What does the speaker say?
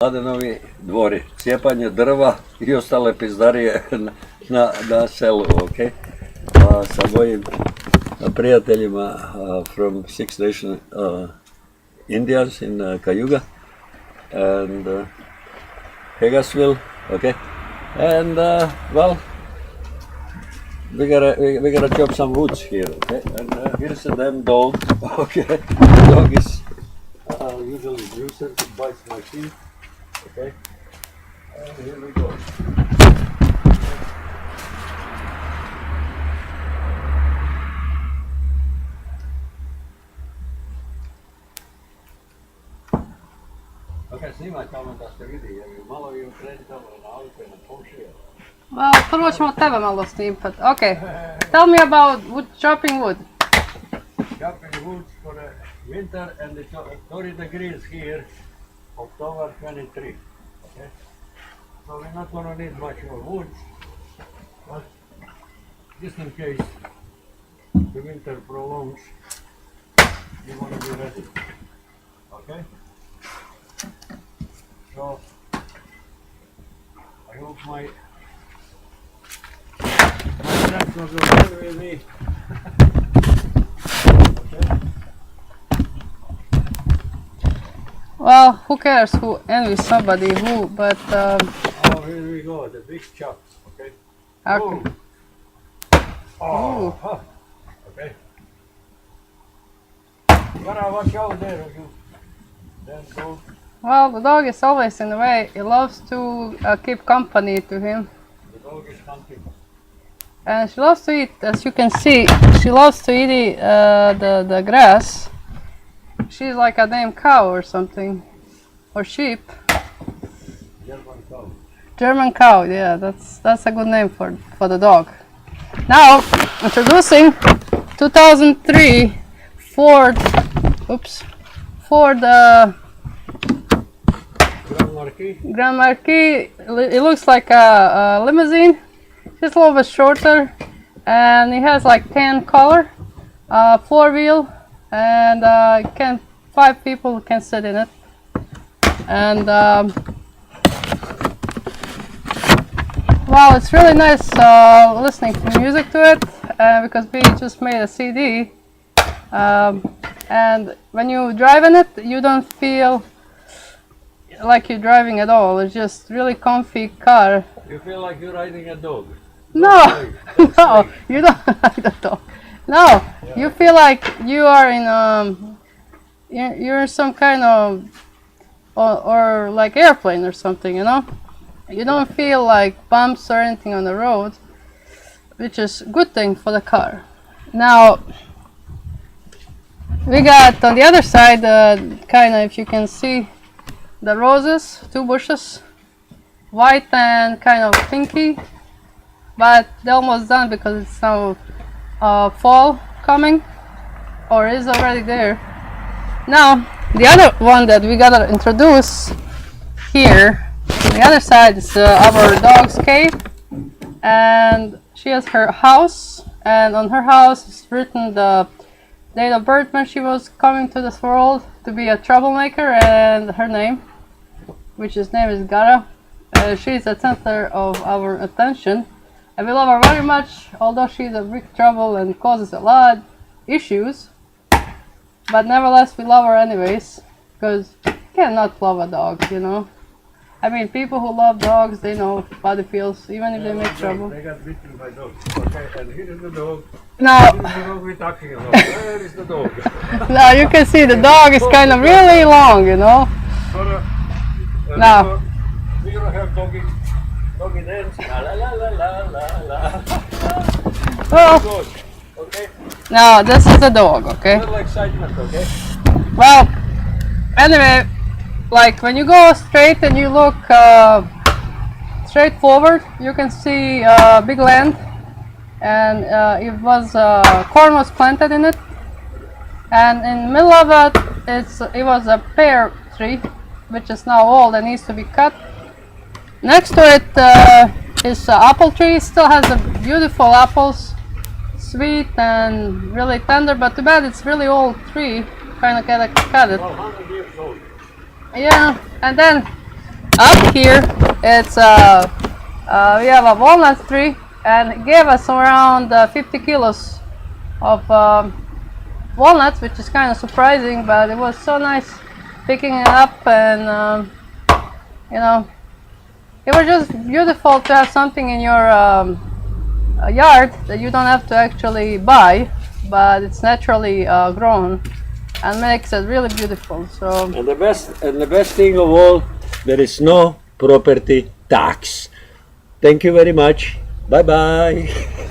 Mladenovi dvori, cijepanje drva i ostale pizdarije na selu, ok? Sa mojim prijateljima from Six Nation Indians in Cayuga and Pegasville, okay? And well, we gotta chop some woods here, okay? And here's a damn dog, okay? The dog is usually nuisance, it bites my feet. Okay, and here we go. Okay, snimaj tamo da ste vidi, jer malo je ukreni tamo na auto i na Porsche. Well, prvo ćemo tebe malo snimpat. Okay, tell me about chopping wood. Chopping wood for the winter and it's 30 degrees here. October 23, okay? So we're not going to need much more wood, but just in case the winter prolongs, we want to be ready, okay? So I hope my tractor will stay with me. Okay? Well, who cares who envies somebody who, but Oh, here we go, the big chops, okay? okay. Boom. Oh, huh. Okay. You gotta watch out there, you. Then go. Well, the dog is always in the way. He loves to keep company to him. The dog is hunting. And she loves to eat, as you can see, she loves to eat the grass. She's like a damn cow or something, or sheep. German cow. German cow, yeah, that's a good name for the dog. Now, introducing 2003 Ford Grand Marquis. Grand Marquis. It looks like a limousine, just a little bit shorter, and it has like tan color, 4-wheel, and 5 people can sit in it. And well, it's really nice listening to music to it because we just made a CD. And when you drive in it, you don't feel like you're driving at all. It's just really comfy car. You feel like you're riding a dog. No, no, you don't ride a dog. No, Yeah. you feel like you are in you're in some kind of or like airplane or something, you know. You don't feel like bumps or anything on the road, which is a good thing for the car. Now we got on the other side, kind of, if you can see, the roses, 2 bushes, white and kind of pinky, but they're almost done because it's now fall coming, or is already there. Now the other one that we gotta introduce here, on the other side, is our dog's cave, and she has her house, and on her house is written the date of birth when she was coming to this world to be a troublemaker, and her name, which his name is Gara. She's the center of our attention, and we love her very much, although she's a big trouble and causes a lot of issues. But nevertheless, we love her anyways, because you cannot love a dog, you know. I mean, people who love dogs, they know how it feels, even if they make trouble. They got bitten by dogs. Okay, and here is the dog. Now, Here is the dog we're talking about. Where is the dog? now you can see the dog is kind of really long, you know. Now. We're gonna have doggy dance. La la la la la la. Well, Good. Okay. now this is the dog, okay. Little excitement, okay? Well, anyway, like when you go straight and you look straight forward, you can see big land, and corn was planted in it, and in the middle of it, it was a pear tree, which is now old and needs to be cut. Next to it is an apple tree. Still has the beautiful apples, sweet and really tender, but too bad it's really old tree. Kind of gotta cut it. 100 years old. Yeah, and then up here, it's we have a walnut tree, and it gave us around 50 kilos of walnuts, which is kind of surprising, but it was so nice picking it up, and you know, it was just beautiful to have something in your yard that you don't have to actually buy, but it's naturally grown and makes it really beautiful. So And the best thing of all, there is no property tax. Thank you very much. Bye bye.